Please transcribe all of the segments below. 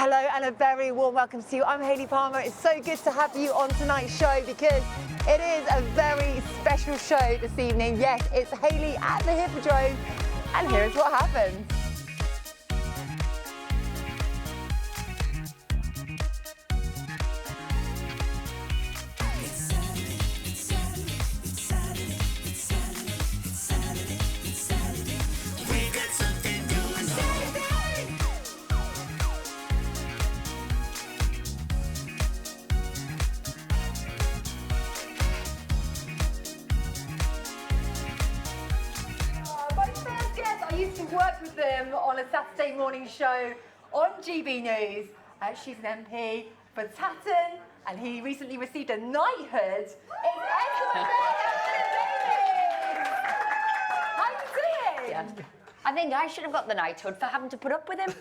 Hello and a very warm welcome to you. I'm Hayley Palmer. It's so good to have you on tonight's show because it is a very special show this evening. Yes, it's Hayley at the Hippodrome, and here's what happens. Worked with them on a Saturday morning show on GB News. She's an MP for Tatton, and he recently received a knighthood. It's Esther McVey. How are you doing? Yeah. I think I should have got the knighthood for having to put up with him.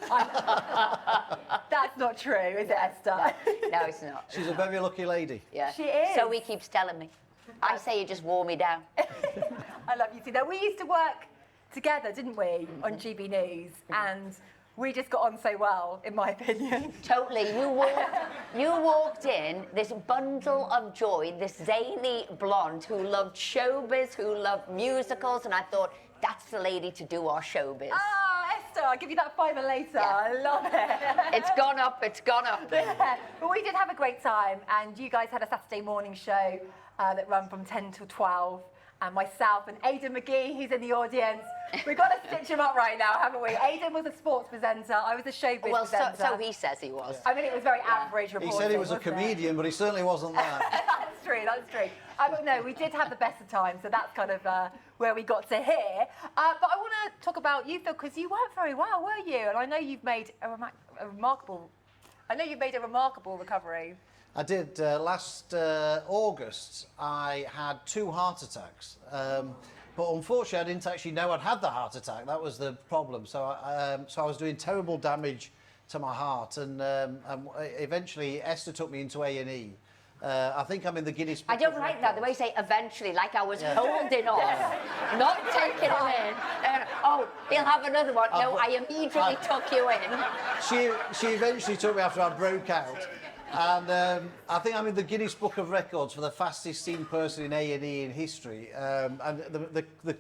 That's not true, is it, Esther? No, it's not. She's a very lucky lady. Yeah. She is. So he keeps telling me. I say you just wore me down. I love you too. Now, we used to work together, didn't we, on GB News, and we just got on so well, in my opinion. Totally. You walked in, this bundle of joy, this zany blonde who loved showbiz, who loved musicals, and I thought, that's the lady to do our showbiz. Oh, Esther, I'll give you that $5 later. Yeah. I love it. It's gone up, it's gone up. Yeah. But we did have a great time, and you guys had a Saturday morning show that ran from 10 till 12. And myself and Aidan McGee, who's in the audience. We've got to stitch him up right now, haven't we? Aidan was a sports presenter, I was a showbiz presenter. So he says he was. I mean, it was very average reporting. He said he was a comedian, but he certainly wasn't that. That's true, that's true. But no, we did have the best of times, so that's kind of where we got to here. But I want to talk about you, Phil, because you weren't very well, were you? And I know you've made a remarkable recovery. I did. Last August, I had 2 heart attacks. But unfortunately, I didn't actually know I'd had the heart attack. That was the problem. So I was doing terrible damage to my heart. And eventually, Esther took me into A&E. I think I'm in the Guinness Book I don't of like that, the way you say eventually, like I was holding on, not taking him in. Oh, he'll have another one. No, I immediately took you in. She eventually took me after I broke out. And I think I'm in the Guinness Book of Records for the fastest seen person in A&E in history. And the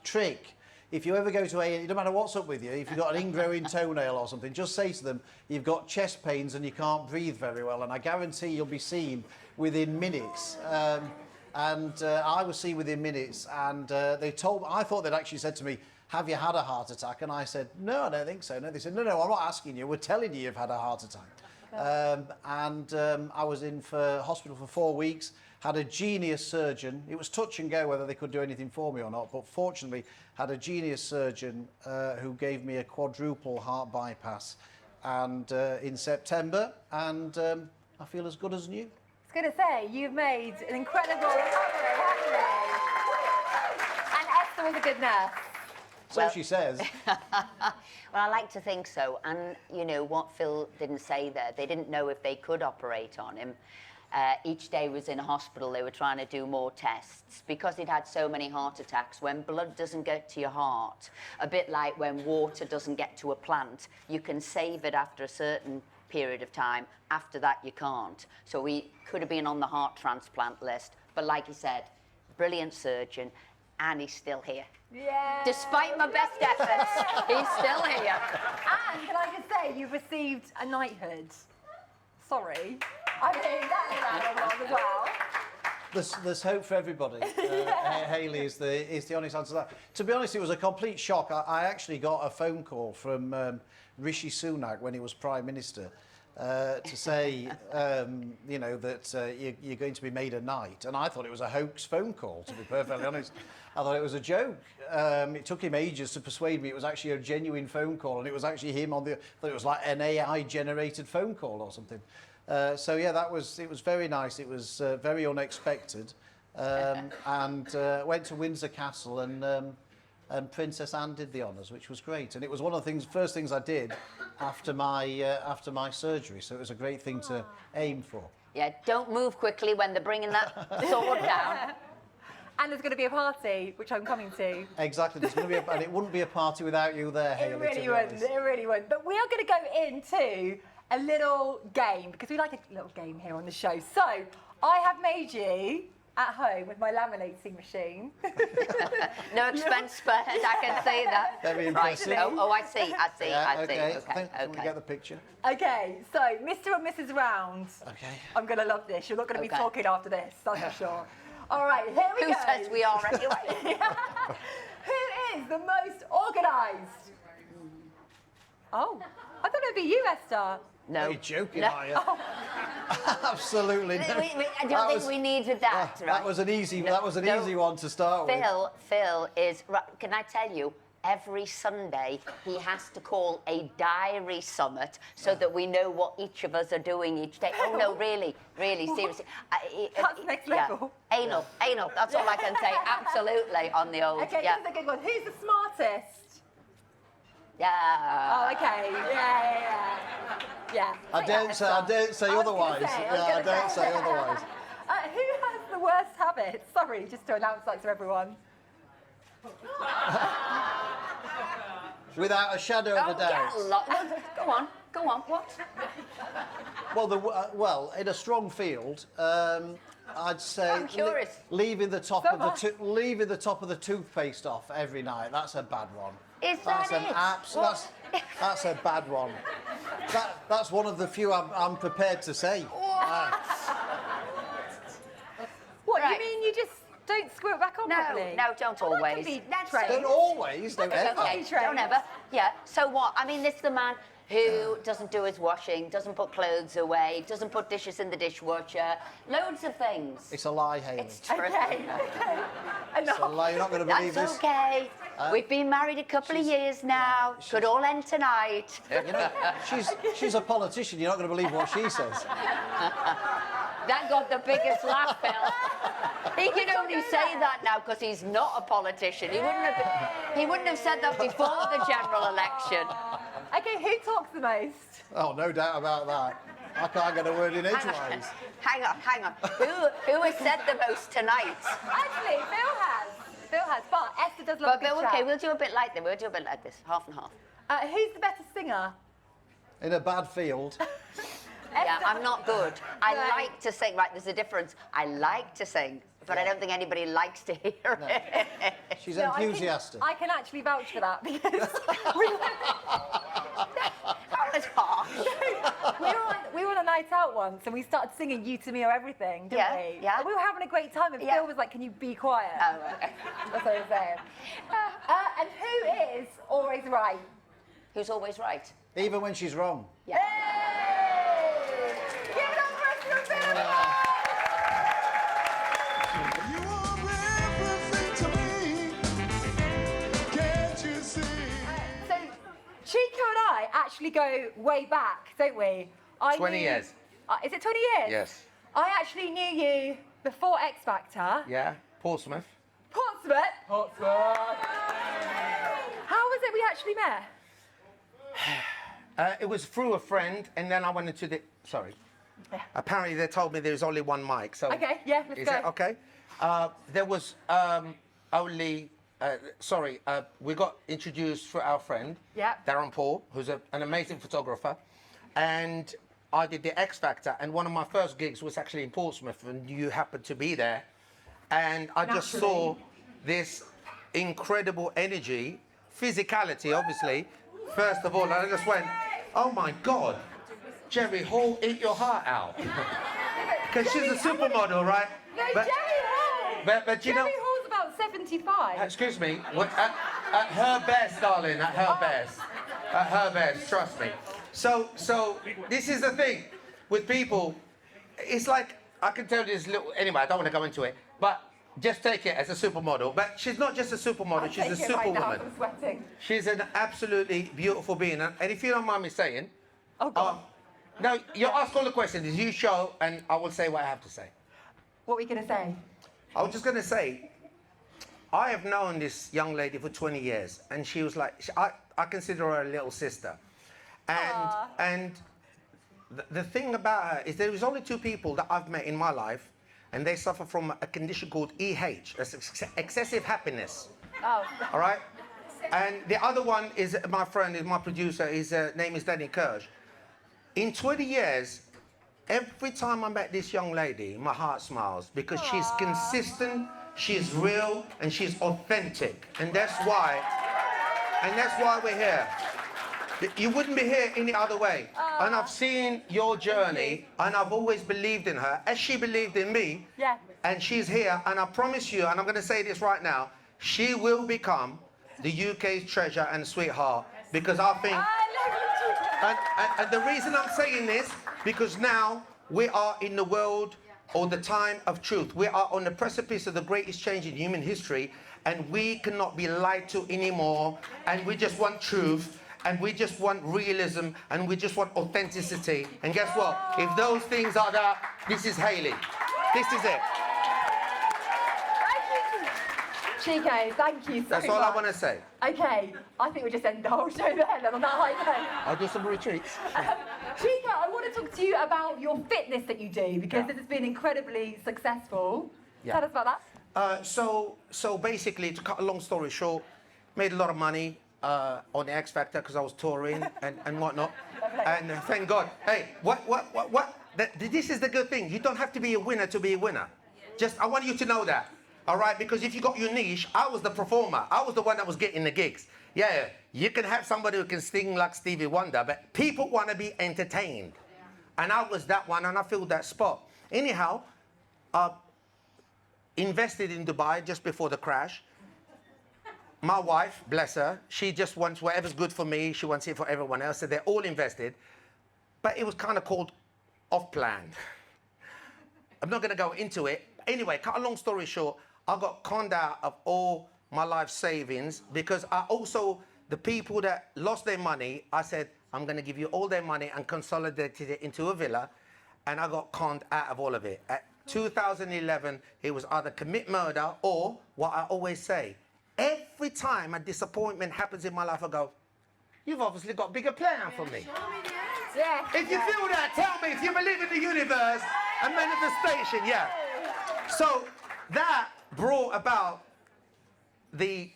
trick, if you ever go to A&E, no matter what's up with you, if you've got an ingrowing toenail or something, just say to them, you've got chest pains and you can't breathe very well, and I guarantee you'll be seen within minutes. I was seen within minutes, and I thought they'd actually said to me, have you had a heart attack? And I said, no, I don't think so. No, they said, no, I'm not asking you, we're telling you you've had a heart attack. I was in for hospital for 4 weeks, had a genius surgeon. It was touch and go whether they could do anything for me or not, but fortunately had a genius surgeon who gave me a quadruple heart bypass in September, and I feel as good as new. I was going to say, you've made an incredible recovery, haven't you? And Esther was a good nurse. So she says. Well, I like to think so. And, you know, what Phil didn't say there, they didn't know if they could operate on him. Each day he was in a hospital, they were trying to do more tests. Because he'd had so many heart attacks, when blood doesn't get to your heart, a bit like when water doesn't get to a plant, you can save it after a certain period of time. After that, you can't. So he could have been on the heart transplant list. But like he said, brilliant surgeon, and he's still here. Yeah. Despite my best efforts, he's still here. And can I just say, you've received a knighthood. Sorry. I mean, that's wrong as well. There's hope for everybody. Hayley is the honest answer to that. To be honest, it was a complete shock. I actually got a phone call from Rishi Sunak when he was Prime Minister to say, you know, that you're going to be made a knight. And I thought it was a hoax phone call, to be perfectly honest. I thought it was a joke. It took him ages to persuade me it was actually a genuine phone call, and it was actually him on the. I thought it was like an AI-generated phone call or something. So yeah, it was very nice. It was very unexpected, and went to Windsor Castle, and Princess Anne did the honours, which was great. And it was one of the first things I did after my surgery. So it was a great thing to aim for. Yeah, don't move quickly when they're bringing that sword down. And there's going to be a party, which I'm coming to. Exactly, there's going to be and it wouldn't be a party without you there, Hayley. It really wouldn't, it really wouldn't. But we are going to go into a little game, because we like a little game here on the show. So, I have made you at home with my laminating machine. No expense spared, I can see that. Very impressive. Right. Oh, I see. Yeah, I see. okay. Okay. Can we get the picture? Okay, so Mr. and Mrs. Round. Okay. I'm going to love this. You're not going to be Okay. talking after this, that's for sure. All right, here we Who go. says we are anyway? Who is the most organised? Oh, I thought it'd be you, Esther. No. Are you joking, No. are you? Absolutely not. I don't think we needed that, right? That was an easy. No, That was an no. easy one to start with. Phil is, right, can I tell you, every Sunday he has to call a diary summit so that we know what each of us are doing each day. Oh no, really, seriously. That's next level. Anal, that's all I can say, absolutely, on the old, Okay, yeah. this is a good one. Who's the smartest? Yeah. Oh, okay. Yeah. I dare say I was otherwise. gonna say, Yeah, I dare say otherwise. Who has the worst habits? Sorry, just to announce that to everyone. Without a shadow of a doubt. Go on, what? Well, in a strong field, I'd say I'm curious. leaving the top So of the top of the toothpaste off every night. That's a bad one. Is That's that an it? that's a bad one. That's one of the few I'm prepared to say. What, Right. you mean you just don't screw it back on properly? No, don't Well, that can always. be That's trained. Don't always, don't Okay, ever. okay, don't ever. Yeah, so what? I mean, this is the man who doesn't do his washing, doesn't put clothes away, doesn't put dishes in the dishwasher, loads of things. It's a lie, Hayley. It's true. Okay. It's a lie. You're not going to believe That's this. okay. We've been married a couple of years now. Could all end tonight. You know, she's a politician. You're not going to believe what she says. That got the biggest laugh, Phil. He can only say that now because he's not a politician. He wouldn't have said that before the general election. Okay, who talks the most? Oh, no doubt about that. I can't get a word in edgewise. Hang on. Who has said the most tonight? Actually, Phil has. But Esther does love a good Okay, chat. we'll do a bit like that. We'll do a bit like this, half and half. Who's the better singer? In a bad field. Yeah, Esther- I'm not good. I Right. like to sing. Right, there's a difference. I like to sing, but I don't think anybody likes to hear it. She's No, enthusiastic. I can actually vouch for that because That was harsh. we were on a night out once and we started singing "You to Me Are Everything," didn't Yeah, we? yeah. And we were having a great time, and Yeah. Phil was like, "Can you be quiet?" Oh, right. That's what I was saying. And who is always right? Who's always right? Even when she's wrong. Yeah. Hey! Give it up for Esther and Phil, everyone! You are everything to me. Can't you see? So, Chico and I actually go way back, don't we? 20 years. Is it 20 years? Yes. I actually knew you before X Factor. Yeah, Portsmouth. Portsmouth. How was it we actually met? It was through a friend, and then I went into the. Sorry. Apparently, they told me there's only one mic. So. Okay, yeah, let's Is go. it okay? There was only. We got introduced through our friend, Yeah. Darren Paul, who's an amazing photographer, and I did the X Factor, and one of my first gigs was actually in Portsmouth, and you happened to be there, and I just saw this incredible energy, physicality, obviously. First of all, and I just went, oh my God, Jerry Hall, eat your heart out. Because she's a supermodel, right? No, But- Jerry Hall. but you know- Jerry Hall's about 75. Excuse me, at her best, darling, at her best. At her best, trust me. So this is the thing with people, it's like, I can tell you this little, anyway, I don't want to go into it, but just take it as a supermodel. But she's not just a supermodel, she's a Take it right now, superwoman. I'm sweating. She's an absolutely beautiful being. And if you don't mind me saying, Oh, God. no, you ask all the questions, you show, and I will say what I have to say. What were you going to say? I was just going to say, I have known this young lady for 20 years, and she was like, I consider her a little sister. And the thing about her is there is only two people that I've met in my life, and they suffer from a condition called EH, that's excessive happiness. Oh, All right? And the other one is my friend, is my producer, his name is Danny Kirsch. In 20 years, every time I met this young lady, my heart smiles because she's consistent, she's real, and she's authentic. And that's why we're here. You wouldn't be here any other way. And I've seen your journey, and I've always believed in her, as she believed in me. Yeah. And she's here, and I promise you, and I'm going to say this right now, she will become the UK's treasure and sweetheart, because I think... And the reason I'm saying this, because now we are in the world or the time of truth. We are on the precipice of the greatest change in human history, and we cannot be lied to anymore, and we just want truth, and we just want realism, and we just want authenticity. And guess what? If those things are there, this is Hayley. This is it. Chico, thank you so much. That's all I want to say. Okay, I think we just end the whole show there then on that high note. I'll do some retreats. Chico, I want to talk to you about your fitness that you do, because Yeah. this has been incredibly successful. Yeah. Tell us about that. So basically, to cut a long story short, made a lot of money on the X Factor because I was touring and whatnot. And thank God. Hey, what? This is the good thing. You don't have to be a winner to be a winner. Just, I want you to know that. All right, because if you got your niche, I was the performer. I was the one that was getting the gigs. Yeah, you can have somebody who can sing like Stevie Wonder, but people want to be entertained. And I was that one, and I filled that spot. Anyhow, invested in Dubai just before the crash. My wife, bless her, she just wants whatever's good for me. She wants it for everyone else. So they're all invested. But it was kind of called off-plan. I'm not going to go into it. Anyway, cut a long story short, I got conned out of all my life savings because I also, the people that lost their money, I said, I'm going to give you all their money and consolidated it into a villa. And I got conned out of all of it. At 2011, it was either commit murder or what I always say. Every time a disappointment happens in my life, I go, you've obviously got a bigger plan for me. Yeah. If you feel that, tell me. If you believe in the universe and manifestation, yeah. So that brought about the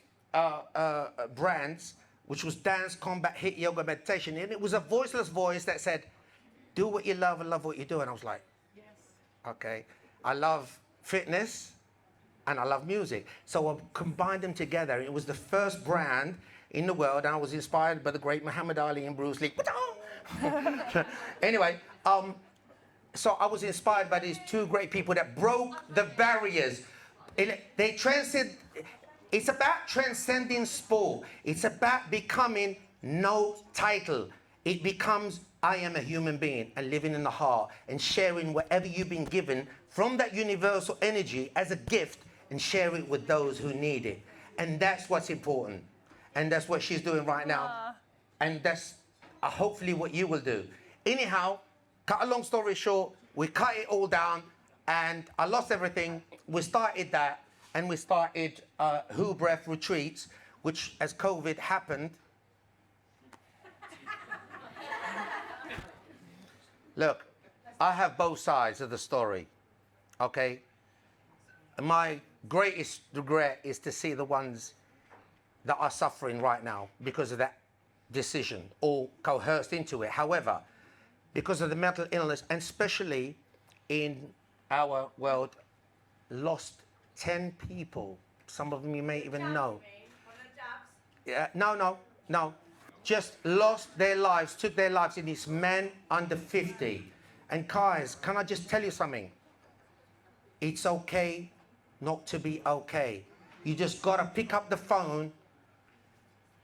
brands, which was dance, combat, hit, yoga, meditation. And it was a voiceless voice that said, do what you love and love what you do. And I was like, yes. Okay. I love fitness and I love music. So I combined them together. It was the first brand in the world. And I was inspired by the great Muhammad Ali and Bruce Lee. Anyway, so I was inspired by these two great people that broke the barriers. They transcend. It's about transcending sport. It's about becoming no title. It becomes, I am a human being and living in the heart and sharing whatever you've been given from that universal energy as a gift and share it with those who need it. And that's what's important. And that's what she's doing right now. And that's hopefully what you will do. Anyhow, cut a long story short, we cut it all down and I lost everything. We started that and we started Who Breath Retreats, which as COVID happened. Look, I have both sides of the story, okay? My greatest regret is to see the ones that are suffering right now because of that decision or coerced into it. However, because of the mental illness, and especially in our world, lost 10 people. Some of them you may even know. Yeah, no. Just lost their lives, took their lives, and it's men under 50. And guys, can I just tell you something? It's okay not to be okay. You just gotta pick up the phone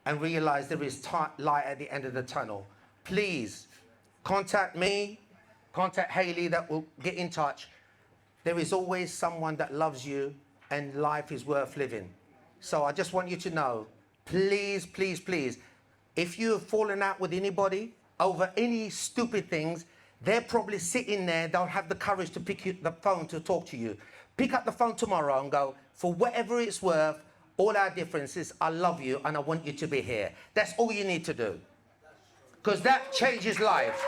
and realize there is light at the end of the tunnel. Please, contact me, contact Hayley, that will get in touch. There is always someone that loves you and life is worth living. So I just want you to know, please, please, please, if you have fallen out with anybody over any stupid things, they're probably sitting there, they'll have the courage to pick the phone to talk to you. Pick up the phone tomorrow and go, for whatever it's worth, all our differences, I love you and I want you to be here. That's all you need to do. Because that changes life.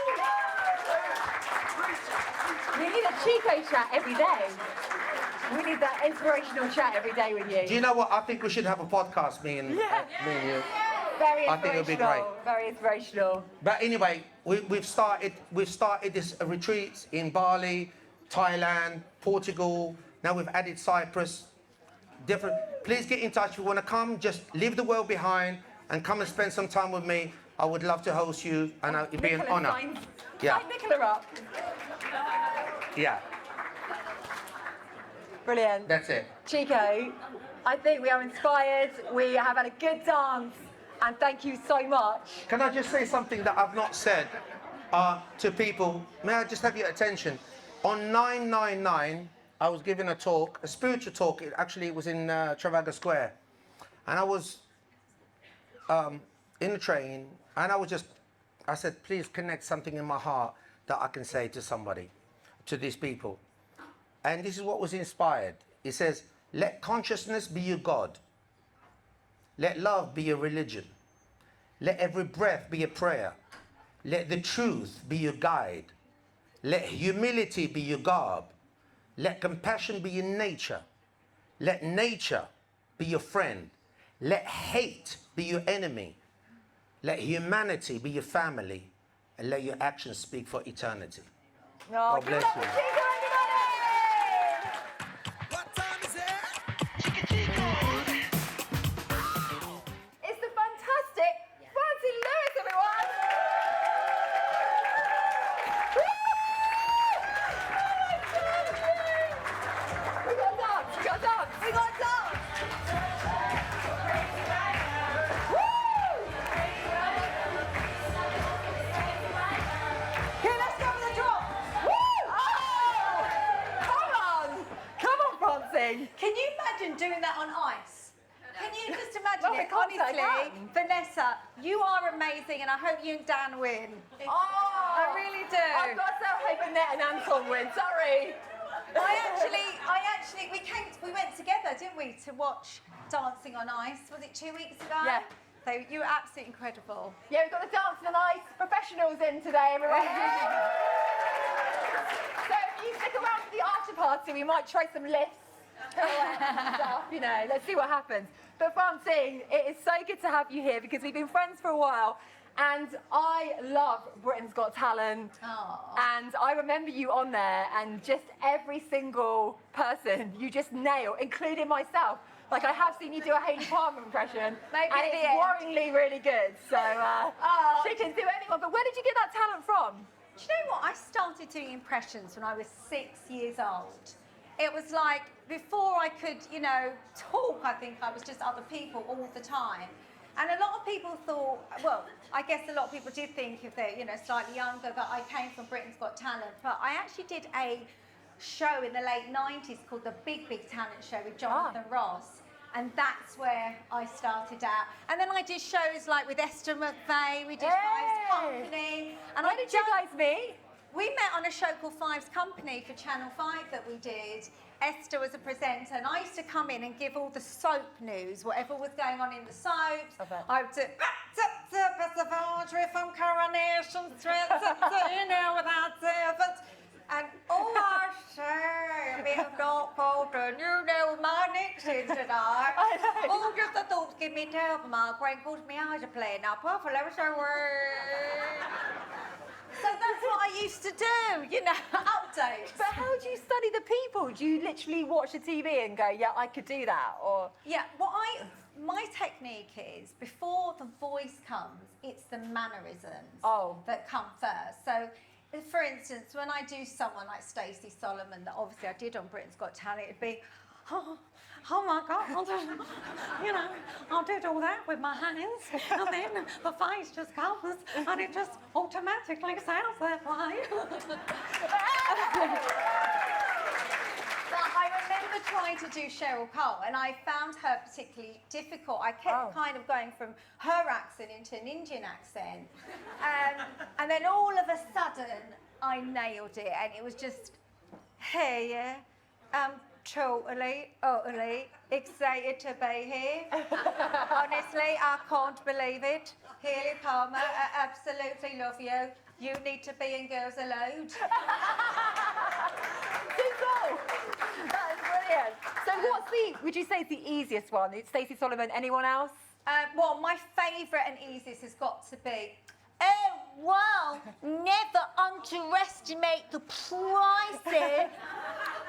We need a Chico chat every day. We need that inspirational chat every day with you. Do you know what? I think we should have a podcast, me and you. Very I think it'll be inspirational. great. Very inspirational. But anyway, we've started this retreats in Bali, Thailand, Portugal. Now we've added Cyprus. Different. Please get in touch if you want to come. Just leave the world behind and come and spend some time with me. I would love to host you, and it'd be an Nicola, honour. Yeah. Sign Nicola up. Yeah, Brilliant. that's it. Chico, I think we are inspired. We have had a good dance, and thank you so much. Can I just say something that I've not said to people? May I just have your attention? On 999, I was giving a talk, a spiritual talk. It was in Trafalgar Square, and I was in the train, and I said, please connect something in my heart that I can say to somebody, to these people. And this is what was inspired. It says, let consciousness be your God. Let love be your religion. Let every breath be a prayer. Let the truth be your guide. Let humility be your garb. Let compassion be your nature. Let nature be your friend. Let hate be your enemy. Let humanity be your family. And let your actions speak for eternity. Oh, God give bless it up you. for Chico, everybody! What time is it? It's the fantastic Francine Lewis, everyone! Woo! We got dance, we got dance, we got dance! Woo! Here, let's go for the drop! Woo! Oh! Come on, Francine! Can you imagine doing that on ice? Can you just imagine Well, it? of course I Honestly, can. Vanessa, you are amazing, and I hope you and Dan win. Oh, I really do. I've got to hope Annette and Anton win. Sorry. We went together, didn't we, to watch Dancing on Ice? Was it 2 weeks ago? Yeah. So you were absolutely incredible. Yeah, we've got the Dancing on Ice professionals in today, everyone. So if you stick around for the after party, we might try some lifts. And stuff, you know, let's see what happens. But Francine, it is so good to have you here because we've been friends for a while. And I love Britain's Got Talent. Aw. And I remember you on there, and just every single person you just nail, including myself. Like, I have seen you do a Hayley Palmer impression, Maybe and at the it's end. worryingly really good. So she can do anyone. But where did you get that talent from? Do you know what? I started doing impressions when I was 6 years old. It was like, before I could, talk, I think I was just other people all the time. And a lot of people thought, well, I guess a lot of people did think if they're, slightly younger, that I came from Britain's Got Talent. But I actually did a show in the late 90s called The Big Big Talent Show with Jonathan Ross. And that's where I started out. And then I did shows like with Esther McVey, we did Five's Company. And Where did you guys meet? We met on a show called Five's Company for Channel 5 that we did. Esther was a presenter, and I used to come in and give all the soap news, whatever was going on in the soaps. Okay. I would do, from Coronation Street, without servants. And I say, a bit of dark powder, my next is tonight. Oh, just the thoughts give me terrible migraine, cause my eyes are playing up. Oh, so So that's what I used to do, updates. But how do you study the people? Do you literally watch the TV and go, yeah, I could do that? Or Yeah, my technique is, before the voice comes, it's the mannerisms that come first. So, for instance, when I do someone like Stacey Solomon, that obviously I did on Britain's Got Talent, it'd be, oh my God, I did all that with my hands, and then the face just comes, and it just automatically sounds that way. But I remember trying to do Cheryl Cole, and I found her particularly difficult. I kept kind of going from her accent into an Indian accent, and then all of a sudden I nailed it, and it was just, hey, totally, utterly excited to be here. Honestly, I can't believe it. Hayley Palmer, I absolutely love you. You need to be in Girls Aloud. cool. That is brilliant. So would you say is the easiest one? It's Stacey Solomon, anyone else? Well, my favourite and easiest has got to be, oh, wow, never underestimate the prices.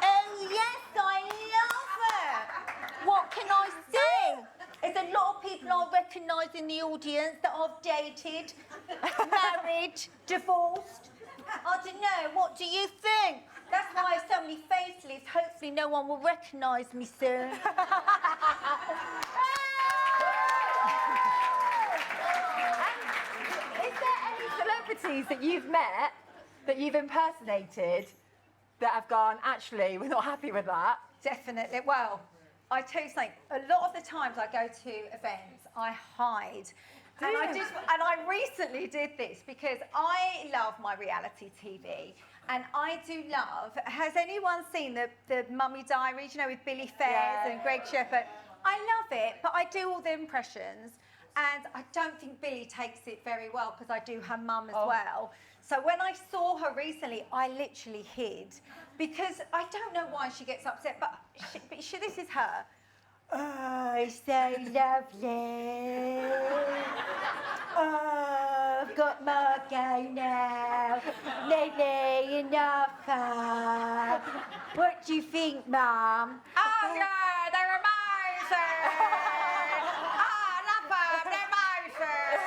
Oh, yes, I love it. What can I say? There's a lot of people I recognise in the audience that I've dated, married, divorced. I don't know, what do you think? That's why I have so many facelifts. Hopefully no one will recognise me soon. Is there any celebrities that you've met, that you've impersonated, that have gone, actually, we're not happy with that? Definitely. Well, I tell you something. A lot of the times I go to events, I hide. And I recently did this because I love my reality TV. And I do love, has anyone seen the Mummy Diaries, you know, with Billy Fairs and Greg Shepherd? I love it, but I do all the impressions. And I don't think Billy takes it very well because I do her mum as well. So when I saw her recently, I literally hid because I don't know why she gets upset, but this is her. Oh, so lovely. Oh, I've got Margot now. Lately enough. What do you think, Mum? Oh, yeah, they're amazing. Oh, I love them, they're amazing.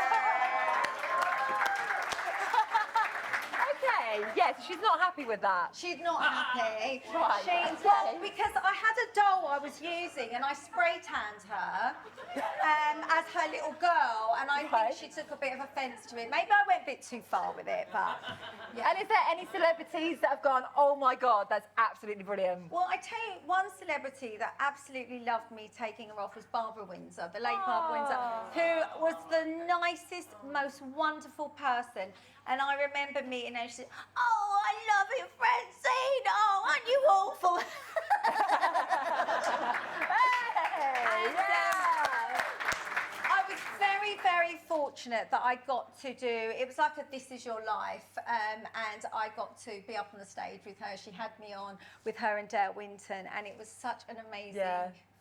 Okay, yes, she's not happy with that. She's not happy. Right, She's okay. well, because I had a doll I was using and I spray tanned her as her little girl, and I Right. think she took a bit of offence to it. Maybe I went a bit too far with it, but yeah. And is there any celebrities that have gone, oh my God, that's absolutely brilliant? Well, I tell you, one celebrity that absolutely loved me taking her off was Barbara Windsor, the late Barbara Windsor, who was the nicest, most wonderful person. And I remember meeting her and she said, oh, I love you, Francine. Oh, aren't you awful? Hey, yeah. I was very, very fortunate that I got to do, it was like a This Is Your Life, and I got to be up on the stage with her. She had me on with her and Dale Winton, and it was such an amazing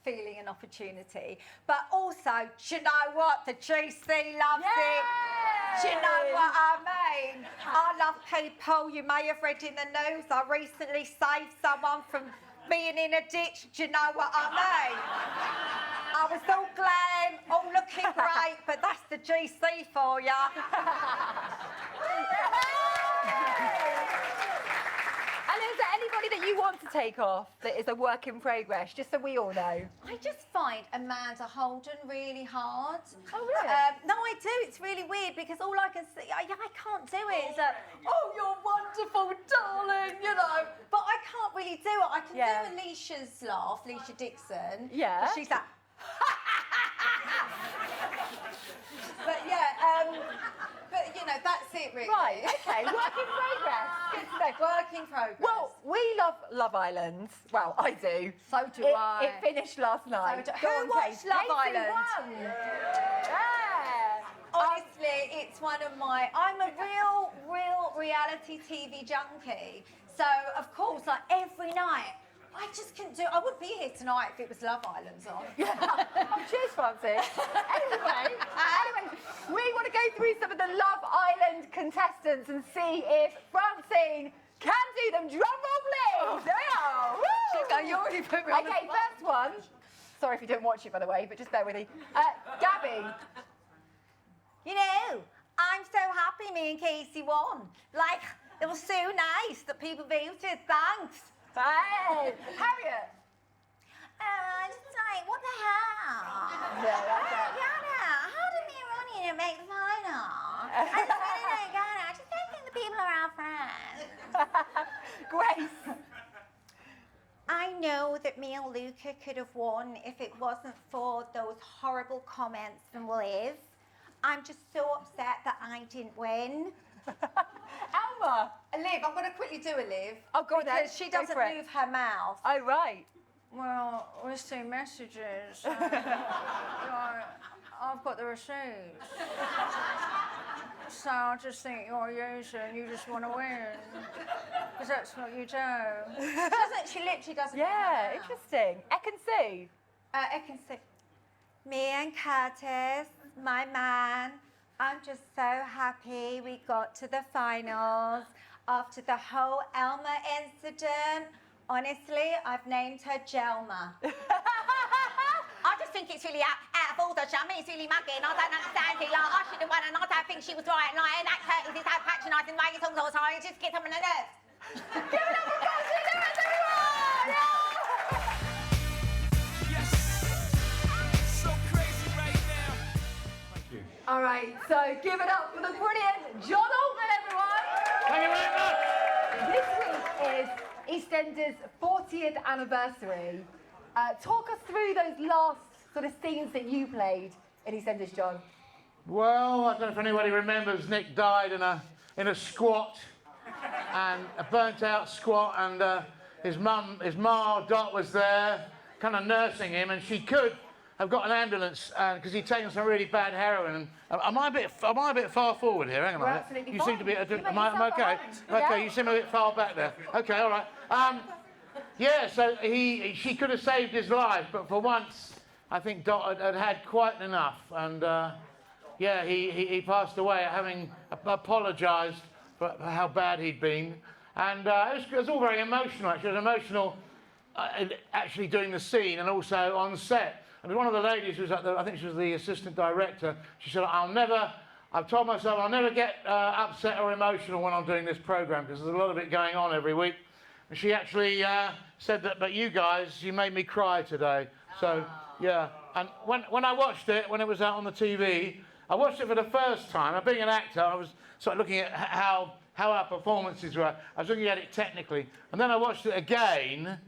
feeling and opportunity. But also, do you know what? The GC loves it. Do you know what I mean? I love people. You may have read in the news, I recently saved someone from being in a ditch. Do you know what I mean? I was all glam, all looking great, but that's the GC for ya. And is there anybody that you want to take off that is a work in progress, just so we all know? I just find Amanda Holden really hard. Oh, really? No, I do. It's really weird because all I can see, I can't do it. It's oh, you're wonderful, darling, you know. But I can't really do it. I can do Alicia's laugh, Alicia Dixon. Yeah. But she's like, but but you know, that's it really. Right, okay, work in progress. Good to know. Work in progress. Well, we love Love Island. Well, I do. So do I. It finished last night. So do- Go Who on, watched Casey. Love Casey Island? won. Yeah. Honestly, it's one of my. I'm a real reality TV junkie. So of course, like every night, I just couldn't do. I wouldn't be here tonight if it was Love Island's on. Oh, cheers, Francine. Anyway, we want to go through some of the Love Island contestants and see if Francine can do them. Drum roll, please. There we are. Woo! Chico, you already put me on the Okay, spot. first one. Sorry if you don't watch it, by the way, but just bear with me. Gabby. You know, I'm so happy me and Casey won. Like, it was so nice that people voted. Thanks. Hey, Harriet. Just like, what the hell? Yeah, that's it. Yana, how did me and Ronnie didn't make the final? I just really don't get it. I just don't think the people are our friends. Grace. I know that me and Luca could have won if it wasn't for those horrible comments from Liv. I'm just so upset that I didn't win. Alma. Liv, I'm going to quickly do a Liv. Oh, go on then. Because she Go doesn't for it. move her mouth. Oh, right. Well, we're seeing messages. I've got the receipts. So I just think you're a user and you just want to win. Because that's what you do. She literally doesn't. Yeah, interesting. Ekin Sue. I can say, me and Curtis, my man, I'm just so happy we got to the finals after the whole Elma incident. Honestly, I've named her Jelma. I just think it's really out of order, Shami. It's really mugging. I don't understand it. Like, I should have won and I don't think she was right. Like, and that Curtis is so patronising the way he talks all the time. It just gets on my nerves. Give it up for Francine, everyone! Yes. So crazy right now. All right, so give it up for the brilliant John Altman, everyone! Thank you very much. This week is EastEnders' 40th anniversary. Talk us through those last sort of scenes that you played in EastEnders, John. Well, I don't know if anybody remembers, Nick died in a squat, and a burnt-out squat, and his ma, Dot, was there, kind of nursing him, and she could have got an ambulance because he'd taken some really bad heroin. And am I a bit far forward here? Hang on a minute. Absolutely You fine. seem to be. You make Am I yourself okay? behind. Okay, Yeah. you seem a bit far back there. Okay, all right. Yeah, so she could have saved his life, but for once, I think Dot had quite enough, and yeah, he passed away having apologised for how bad he'd been, and it was all very emotional. Actually, it was emotional actually doing the scene and also on set. And one of the ladies who was I think she was the assistant director. She said, I've told myself I'll never get upset or emotional when I'm doing this programme because there's a lot of it going on every week. And she actually said that, but you guys, you made me cry today. So, yeah. And when I watched it, when it was out on the TV, I watched it for the first time. And being an actor, I was sort of looking at how our performances were. I was looking at it technically. And then I watched it again,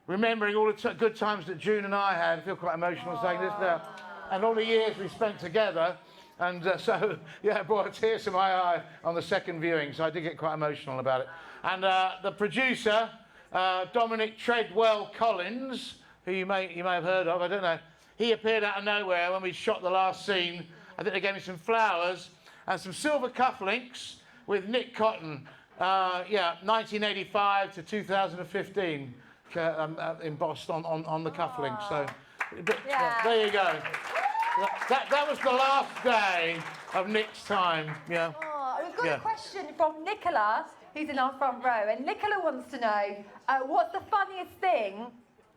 remembering all the good times that June and I had. I feel quite emotional saying this now. And all the years we spent together. And so, yeah, it brought a tear to my eye on the second viewing, so I did get quite emotional about it. And the producer, Dominic Treadwell Collins, who you may have heard of, I don't know, he appeared out of nowhere when we shot the last scene. I think they gave me some flowers and some silver cufflinks with Nick Cotton, 1985 to 2015, embossed on the cufflinks. So, there you go. That was the last day of Nick's time, yeah. Oh, we've got a question from Nicola, who's in our front row. And Nicola wants to know, what's the funniest thing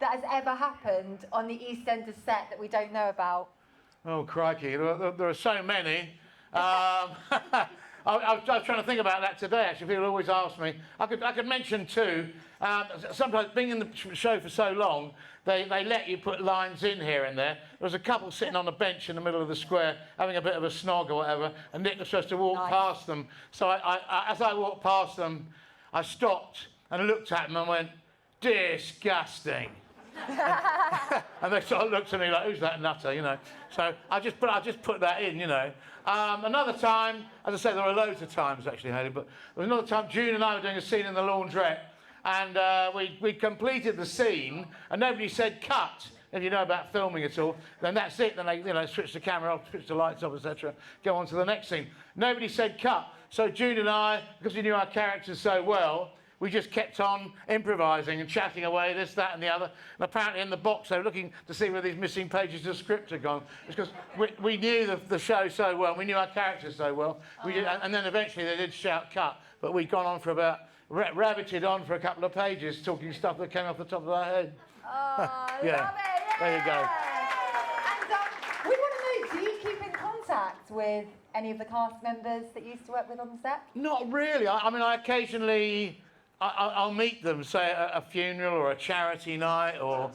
that has ever happened on the EastEnders set that we don't know about? Oh, crikey, there are so many. I was trying to think about that today, actually. People always ask me. I could mention two. Sometimes, being in the show for so long, they let you put lines in here and there. There was a couple sitting on a bench in the middle of the square having a bit of a snog or whatever, and Nick was supposed to walk past them. So as I walked past them, I stopped and looked at them and went, disgusting. And they sort of looked at me like, who's that nutter, you know? So I just put that in, you know. Another time, as I said, there were loads of times actually, Hayley, but there was another time June and I were doing a scene in the laundrette, and we completed the scene, and nobody said cut. If you know about filming at all, then that's it. Then they switch the camera off, switch the lights off, etc. Go on to the next scene. Nobody said cut. So June and I, because we knew our characters so well, we just kept on improvising and chatting away, this, that, and the other. And apparently in the box, they were looking to see where these missing pages of script had gone. It's because we knew the show so well, we knew our characters so well. And then eventually they did shout cut, but we'd gone on for about, rabbited on for a couple of pages, talking stuff that came off the top of our head. Oh, Yeah. love it. There you go. And we want to know, do you keep in contact with any of the cast members that you used to work with on the set? Not really. I mean, I occasionally, I'll meet them, say at a funeral or a charity night, or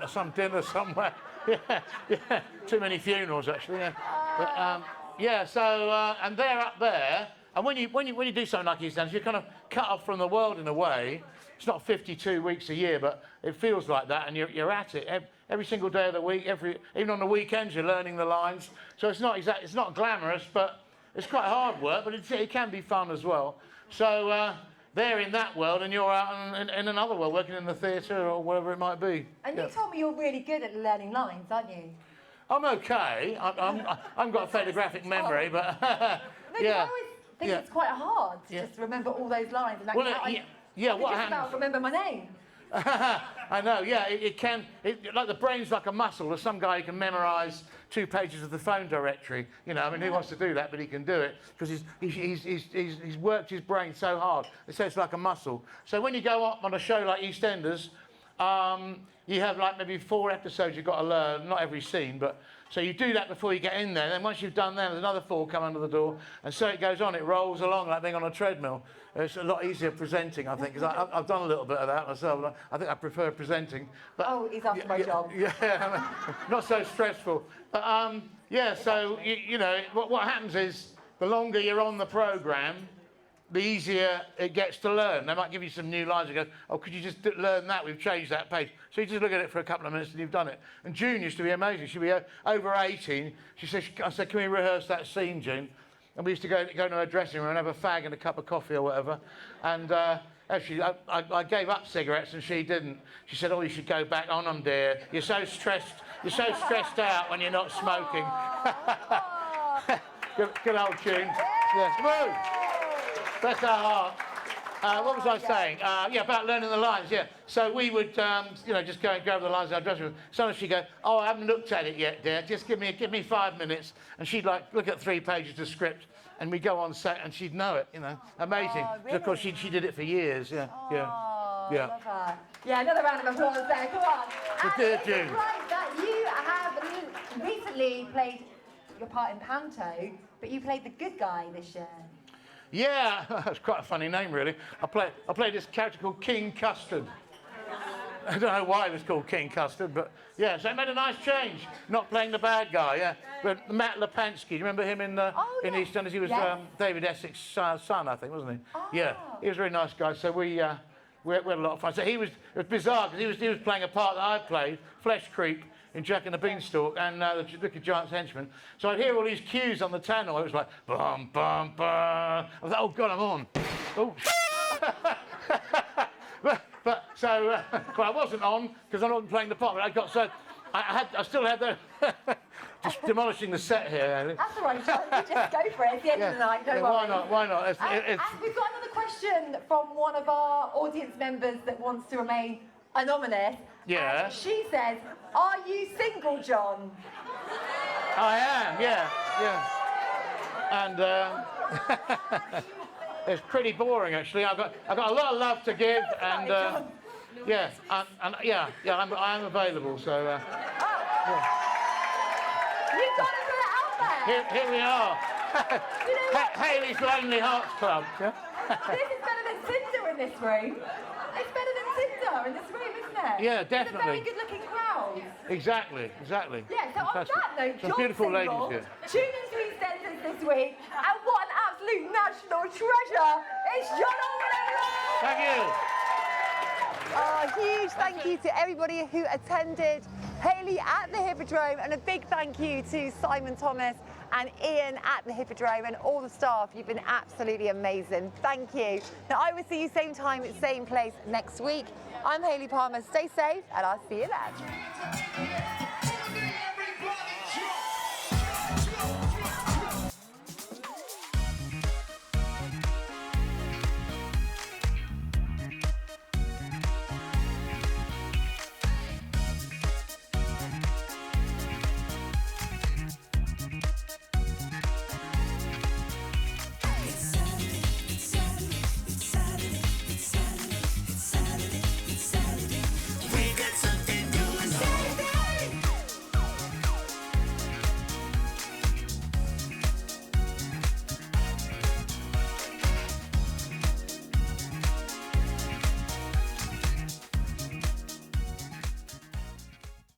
some dinner somewhere. Yeah. Too many funerals actually. Yeah. But so and they're up there. And when you do something like EastEnders, you're kind of cut off from the world in a way. It's not 52 weeks a year, but it feels like that, and you're at it every single day of the week. Even on the weekends, you're learning the lines. So it's not glamorous, but it's quite hard work. But it can be fun as well. So they're in that world, and you're out in another world, working in the theatre or whatever it might be. And you told me you're really good at learning lines, aren't you? I'm okay. I haven't got a photographic memory, but No, yeah. I always think it's quite hard to just remember all those lines. And Well, what what just happens? about remember my name. I know, yeah, it can, like the brain's like a muscle. There's some guy who can memorise 2 pages of the phone directory. You know, I mean, who wants to do that? But he can do it because he's worked his brain so hard. So it's like a muscle. So when you go up on a show like EastEnders, you have like maybe 4 episodes you've got to learn, not every scene, but so you do that before you get in there. Then once you've done that, there's another 4 come under the door, and so it goes on. It rolls along like being on a treadmill. It's a lot easier presenting, I think, because I've done a little bit of that myself. I think I prefer presenting. But Oh, he's after my job. yeah, I mean, not so stressful. But yeah, so you know what happens is the longer you're on the programme, the easier it gets to learn. They might give you some new lines and go, oh, could you just learn that? We've changed that page. So you just look at it for a couple of minutes and you've done it. And June used to be amazing. She'd be over 18. I said, can we rehearse that scene, June? And we used to go to her dressing room and have a fag and a cup of coffee or whatever. And actually, I gave up cigarettes and she didn't. She said, oh, you should go back on them, dear. You're so stressed out when you're not smoking. good old June. Yeah. Woo! Bless our heart. What was I saying? Yeah, about learning the lines, yeah. So we would, you know, just go and grab the lines in our dressing room. Sometimes she'd go, oh, I haven't looked at it yet, dear. Just give me 5 minutes. And she'd like look at 3 pages of script and we'd go on set and she'd know it, you know. Amazing. Oh, really? Of course, she did it for years, yeah. Oh, yeah. I love her. Yeah, another round of applause there. Come on. dear And June. it's right that you have recently played your part in Panto, but you played the good guy this year. Yeah, that's quite a funny name, really. I played this character called King Custard. I don't know why it was called King Custard, but yeah, so it made a nice change. Not playing the bad guy, yeah. But Matt Lepansky, do you remember him in EastEnders? He was David Essex's son, I think, wasn't he? Oh. Yeah, he was a very nice guy. So we had a lot of fun. So it was bizarre because he was playing a part that I played, Flesh Creep, in Jack and the Beanstalk and the Wicked Giant's Henchman. So I'd hear all these cues on the tannoy. It was like, bum, bum, bum. I was like, oh, God, I'm on. Oh, but I wasn't on because I wasn't playing the part. But I got so, I still had the, just demolishing the set here, Hayley. That's all right, John. You just go for it. It's the end of the night, don't worry. Why not? And we've got another question from one of our audience members that wants to remain anonymous. Yeah. And she says, are you single, John? I am, yeah. And it's pretty boring, actually. I've got a lot of love to give, and yeah, I am available. So yeah. You've got to put it out there. Here we are. You know what? Hayley's Lonely Hearts Club. Yeah? This is better than Tinder in this room. It's better than Tinder in this room, isn't it? Yeah, definitely. It's a very good-looking crowd. Exactly. Yeah, so on that note, Some John's beautiful single. ladies here. Tune into EastEnders this week, and what an absolute national treasure! It's John Altman. Thank you. Huge thank you to everybody who attended Hayley at the Hippodrome, and a big thank you to Simon Thomas and Ian at the Hippodrome and all the staff. You've been absolutely amazing. Thank you. Now, I will see you same time, same place next week. I'm Hayley Palmer. Stay safe, and I'll see you then.